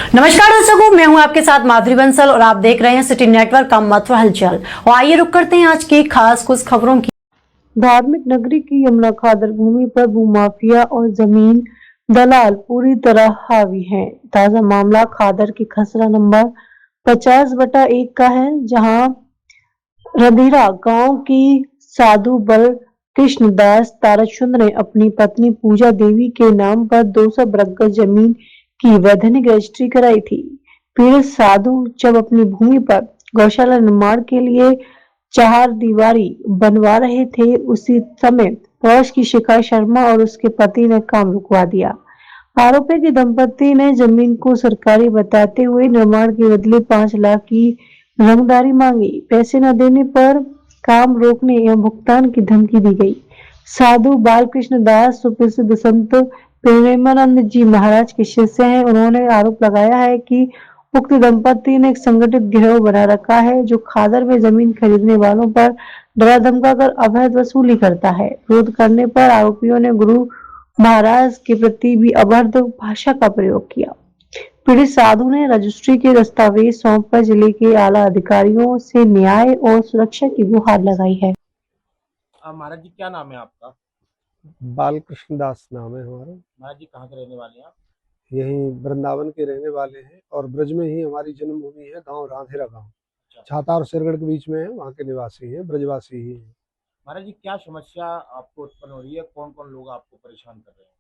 नमस्कार दर्शकों, मैं हूं आपके साथ माधुरी बंसल और आप देख रहे हैं सिटी नेटवर्क का महत्व हलचल। और आइए रुक करते हैं आज की खास कुछ खबरों की। धार्मिक नगरी की यमुना खादर भूमि पर भूमाफिया और जमीन दलाल पूरी तरह हावी हैं। ताजा मामला खादर के खसरा नंबर 50/1 का है, जहां रधीरा गांव की साधु बल कृष्णदास तारचंद ने अपनी पत्नी पूजा देवी के नाम पर 200 बरगद जमीन की वैधानिक रजिस्ट्री कराई थी। पीड़ित साधु जब अपनी भूमि पर गौशाला निर्माण के लिए चार दीवारी बनवा रहे थे, उसी समय पड़ोस की शिखा शर्मा और उसके पति ने काम रुकवा दिया। आरोपी की दंपति ने जमीन को सरकारी बताते हुए निर्माण के बदले 5 लाख की रंगदारी मांगी। पैसे न देने पर काम रोकने एवं भुगतान की धमकी दी गई। साधु बालकृष्ण दास सुप्रसिद्ध संत प्रेमानंद जी महाराज के शिष्य हैं। उन्होंने आरोप लगाया है कि उक्त दंपति ने एक संगठित गिरोह बना रखा है, जो खादर में जमीन खरीदने वालों पर डरा धमका कर अवैध वसूली करता है। विरोध करने पर आरोपियों ने गुरु महाराज के प्रति भी अभद्र भाषा का प्रयोग किया। पीड़ित साधु ने रजिस्ट्री के दस्तावेज सौंपकर जिले के आला अधिकारियों से न्याय और सुरक्षा की गुहार लगाई है। महाराज जी, क्या नाम है आपका? बालकृष्ण दास नाम है हमारा। महाराज जी, कहाँ के रहने वाले हैं आप? यहीं वृंदावन के रहने वाले हैं और ब्रज में ही हमारी जन्मभूमि है। गांव राधेरा गांव छाता और सिरगढ़ के बीच में है, वहाँ के निवासी हैं, ब्रजवासी ही हैं। महाराज जी, क्या समस्या आपको उत्पन्न हो रही है? कौन कौन लोग आपको परेशान कर रहे हैं?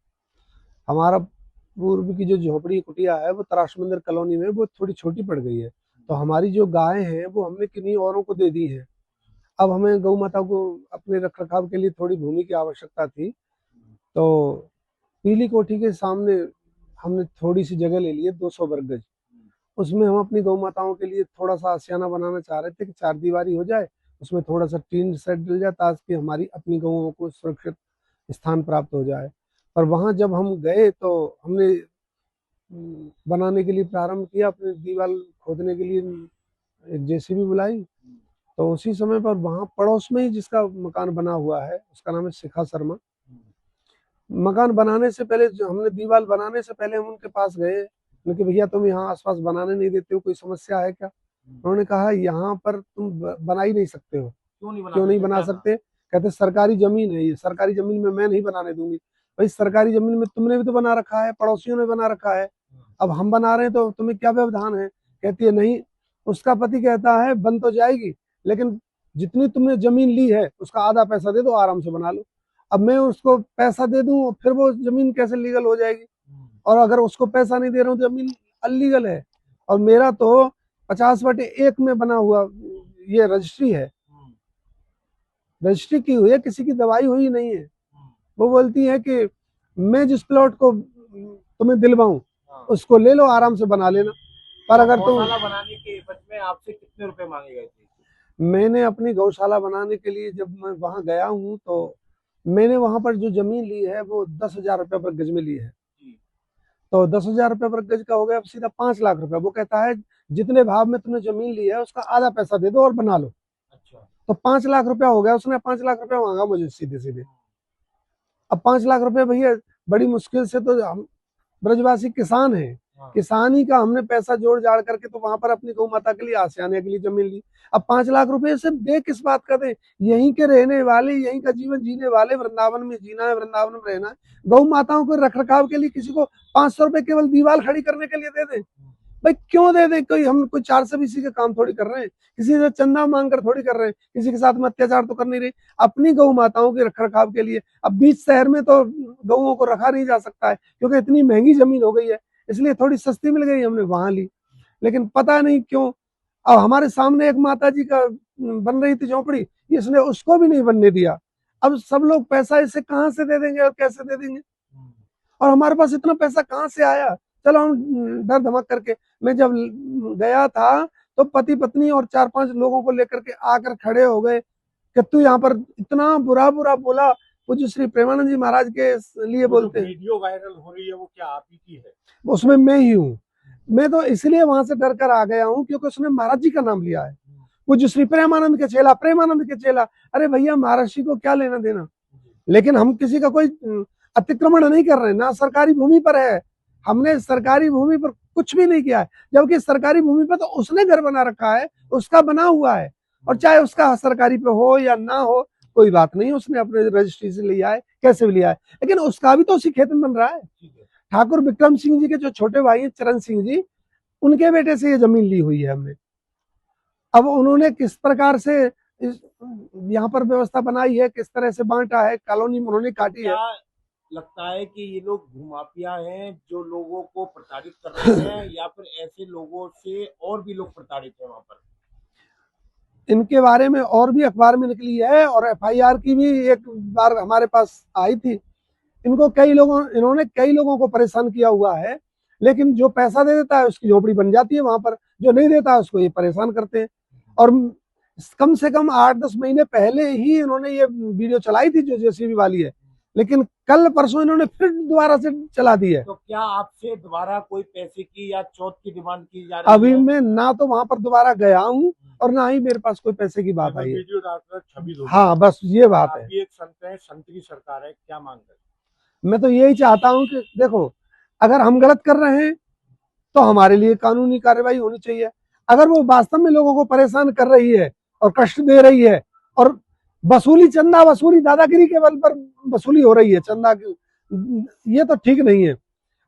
हमारा पूर्व की जो झोपड़ी कुटिया है वो तराश मंदिर कॉलोनी में वो थोड़ी छोटी पड़ गई है, तो हमारी जो गाय हैं वो हमने किन्हीं औरों को दे दी है। अब हमें गौ माता को अपने रख रखाव के लिए थोड़ी भूमि की आवश्यकता थी, तो पीली कोठी के सामने हमने थोड़ी सी जगह ले ली है, 200 वर्ग गज। उसमें हम अपनी गौ माताओं के लिए थोड़ा सा आशियाना बनाना चाह रहे थे कि 4 दीवारी हो जाए, उसमें थोड़ा सा टीन सेट डल जाए ताकि हमारी अपनी गौओं को सुरक्षित स्थान प्राप्त हो जाए। और वहाँ जब हम गए तो हमने बनाने के लिए प्रारंभ किया, अपने दीवार खोदने के लिए एक जेसीबी बुलाई, तो उसी समय पर वहाँ पड़ोस में ही जिसका मकान बना हुआ है उसका नाम है शिखा शर्मा। मकान बनाने से पहले, जो हमने दीवार बनाने से पहले हम उनके पास गए, उनके भैया तुम यहाँ आसपास बनाने नहीं देते हो, कोई समस्या है क्या? उन्होंने कहा यहाँ पर तुम बना ही नहीं सकते हो। क्यों नहीं बना सकते? कहते सरकारी जमीन है, ये सरकारी जमीन में मैं नहीं बनाने दूंगी। भाई सरकारी जमीन में तुमने भी तो बना रखा है, पड़ोसियों ने बना रखा है, अब हम बना रहे हैं तो तुम्हें क्या व्यवधान है? कहती है नहीं। उसका पति कहता है बन तो जाएगी, लेकिन जितनी तुमने जमीन ली है उसका आधा पैसा दे दो, आराम से बना लो। अब मैं उसको पैसा दे दूं फिर वो जमीन कैसे लीगल हो जाएगी? और अगर उसको पैसा नहीं दे रहा हूँ तो जमीन अलीगल है। और मेरा तो 50/1 में बना हुआ ये रजिस्ट्री है, रजिस्ट्री की हुई है, किसी की दवाई हुई नहीं है। वो बोलती है कि मैं जिस प्लॉट को तुम्हें दिलवाऊं उसको ले लो, आराम से बना लेना। पर अगर तुम बनाने के एवज में आपसे कितने रुपए मांगे गए थे? मैंने अपनी गौशाला बनाने के लिए जब मैं वहां गया हूं तो मैंने वहां पर जो जमीन ली है वो 10,000 रुपये पर गज में ली है। तो 10,000 रुपये पर गज का हो गया सीधा 5 लाख रुपए। वो कहता है जितने भाव में तुमने जमीन ली है उसका आधा पैसा दे दो और बना लो। अच्छा, तो 5 लाख रुपया हो गया। उसने 5 लाख रुपया मांगा मुझे सीधे सीधे। अब 5 लाख रुपए भैया बड़ी मुश्किल से, तो हम ब्रजवासी किसान हैं, किसानी का हमने पैसा जोड़ जाड़ करके तो वहां पर अपनी गौ माता के लिए आसियाने के लिए जमीन ली। अब 5 लाख रुपए से दे किस बात का दे? यहीं के रहने वाले, यहीं का जीवन जीने वाले, वृंदावन में जीना है, वृंदावन में रहना है, गौ माताओं को रख रखाव के लिए किसी को 500 रुपए केवल दीवार खड़ी करने के लिए दे दे? भाई क्यों दे दे? कोई हम कोई 420 का काम थोड़ी कर रहे हैं, किसी से चंदा मांग कर थोड़ी कर रहे हैं, किसी के साथ में अत्याचार तो कर नहीं रहे, अपनी गौ माताओं के रख रखाव के लिए। अब बीच शहर में तो गौओं को रखा नहीं जा सकता है क्योंकि इतनी महंगी जमीन हो गई है, इसलिए थोड़ी सस्ती मिल गई, हमने वहां ली। लेकिन पता नहीं क्यों अब हमारे सामने एक माता जी का बन रही थी झोपड़ी, इसने उसको भी नहीं बनने दिया। अब सब लोग पैसा इसे कहाँ से दे देंगे और कैसे दे देंगे? और हमारे पास इतना पैसा कहाँ से आया? चलो हम डर धमक करके, मैं जब गया था तो पति पत्नी और 4-5 लोगों को लेकर के आकर खड़े हो गए कि तू यहाँ पर इतना बुरा बुरा बोला। पूज्य श्री प्रेमानंद जी महाराज के लिए बोलते हैं। वीडियो वायरल हो रही है वो क्या आप ही की है? उसमें मैं ही हूँ। मैं तो इसलिए वहां से डर कर आ गया हूँ क्योंकि उसने महाराज जी का नाम लिया है, पूज्य श्री प्रेमानंद के चेला, प्रेमानंद के चेला। अरे भैया महाराज जी को क्या लेना देना? लेकिन हम किसी का कोई अतिक्रमण नहीं कर रहे, ना सरकारी भूमि पर है, हमने सरकारी भूमि पर कुछ भी नहीं किया है, जबकि सरकारी भूमि पर तो उसने घर बना रखा है, उसका बना हुआ है, और चाहे उसका सरकारी पे हो या ना हो कोई बात नहीं, उसने अपने रजिस्ट्री से लिया है, कैसे भी लिया है, लेकिन उसका भी तो उसी खेत में बन रहा है। ठाकुर विक्रम सिंह जी के जो छोटे भाई हैं चरण सिंह जी, उनके बेटे से ये जमीन ली हुई है हमने। अब उन्होंने किस प्रकार से यहाँ पर व्यवस्था बनाई है, किस तरह से बांटा है, कॉलोनी उन्होंने काटी है। लगता है कि ये लोग भूमाफिया हैं जो लोगों को प्रताड़ित कर रहे हैं, या फिर ऐसे लोगों से और भी लोग प्रताड़ित हैं वहां पर? इनके बारे में और भी अखबार में निकली है, और एफआईआर की भी एक बार हमारे पास आई थी। इन्होंने कई लोगों को परेशान किया हुआ है, लेकिन जो पैसा दे देता है उसकी झोपड़ी बन जाती है वहां पर, जो नहीं देता है उसको ये परेशान करते हैं। और कम से कम 8-10 महीने पहले ही इन्होंने ये वीडियो चलाई थी जो जेसीबी वाली है, लेकिन कल परसों इन्होंने फिर दोबारा से चला दी है। तो क्या आपसे दोबारा कोई पैसे की या चौथ की डिमांड की जा रही अभी है? मैं ना तो वहां पर दोबारा गया हूँ और ना ही मेरे पास कोई पैसे की बात आई है। वीडियो डालकर छवि दो। हाँ, बस ये बात है। आप भी एक संत है, संत की सरकार है, क्या मांग रहे हैं? मैं तो यही चाहता हूँ कि देखो, अगर हम गलत कर रहे हैं तो हमारे लिए कानूनी कार्रवाई होनी चाहिए। अगर वो वास्तव में लोगों को परेशान कर रही है और कष्ट दे रही है, और चंदा वसूली, दादागिरी के बल पर वसूली हो रही है चंदा की, ये तो ठीक नहीं है।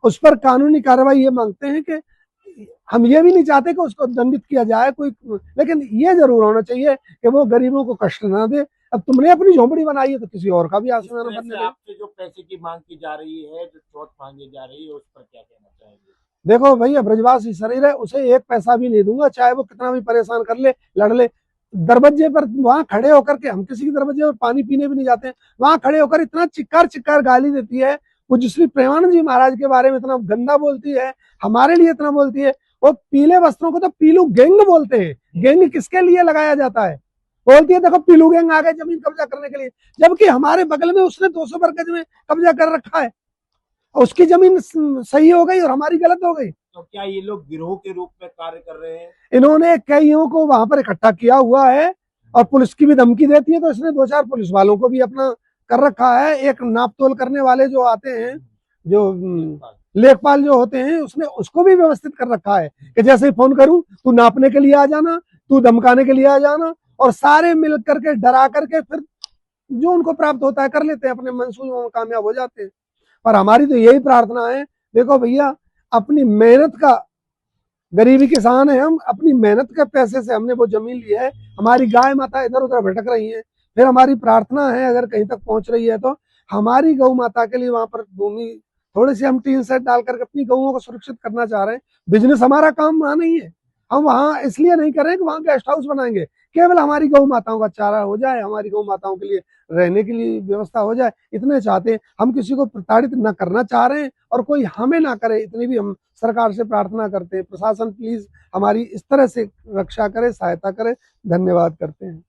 उस पर कानूनी कार्रवाई ये मांगते हैं कि हम ये भी नहीं चाहते कि उसको दंडित किया जाए कोई, लेकिन ये जरूर होना चाहिए कि वो गरीबों को कष्ट ना दे। अब तुमने अपनी झोपड़ी बनाई है तो किसी और का भी आसमान बनने दे। आपसे जो पैसे की मांग की जा रही है, जो चौथ मांगी जा रही है, उस पर क्या कहना चाहेंगे? देखो भैया, ब्रजवासी शरीर है, उसे एक पैसा भी नहीं दूंगा, चाहे वो कितना भी परेशान कर ले, लड़ ले। दरवाजे पर वहां खड़े होकर के, हम किसी के दरवाजे पर पानी पीने भी नहीं जाते हैं, वहां खड़े होकर इतना चिक्कार चिक्कार गाली देती है। पूज्य श्री प्रेमानंद जी महाराज के बारे में इतना गंदा बोलती है, हमारे लिए इतना बोलती है। वो पीले वस्त्रों को तो पीलू गैंग बोलते हैं। गैंग किसके लिए लगाया जाता है? बोलती है देखो पीलू गैंग आ गए जमीन कब्जा करने के लिए, जबकि हमारे बगल में उसने 200 वर्ग में कब्जा कर रखा है, उसकी जमीन सही हो गई और हमारी गलत हो गई। तो क्या ये लोग गिरोह के रूप में कार्य कर रहे हैं? इन्होंने कईयों को वहां पर इकट्ठा किया हुआ है और पुलिस की भी धमकी देती है, तो इसने 2-4 पुलिस वालों को भी अपना कर रखा है। एक नाप तोल करने वाले जो आते हैं, जो लेखपाल जो होते हैं, उसने उसको भी व्यवस्थित कर रखा है कि जैसे ही फोन करूं तू नापने के लिए आ जाना, तू धमकाने के लिए आ जाना, और सारे मिल करके डरा करके फिर जो उनको प्राप्त होता है कर लेते हैं, अपने मंसूबों में कामयाब हो जाते हैं। पर हमारी तो यही प्रार्थना है, देखो भैया, अपनी मेहनत का, गरीबी किसान है हम, अपनी मेहनत के पैसे से हमने वो जमीन ली है। हमारी गाय माता इधर उधर भटक रही है, फिर हमारी प्रार्थना है अगर कहीं तक पहुंच रही है तो हमारी गौ माता के लिए वहां पर भूमि थोड़ी सी हम टीन सेट डाल करके अपनी गौओं को सुरक्षित करना चाह रहे हैं। बिजनेस हमारा काम वहां नहीं है, हम वहां इसलिए नहीं कर रहे हैं कि वहां गेस्ट हाउस बनाएंगे, केवल हमारी गौ माताओं का चारा हो जाए, हमारी गौ माताओं के लिए रहने के लिए व्यवस्था हो जाए, इतने चाहते हैं। हम किसी को प्रताड़ित न करना चाह रहे हैं और कोई हमें ना करे, इतनी भी हम सरकार से प्रार्थना करते हैं। प्रशासन प्लीज हमारी इस तरह से रक्षा करे, सहायता करे। धन्यवाद करते हैं।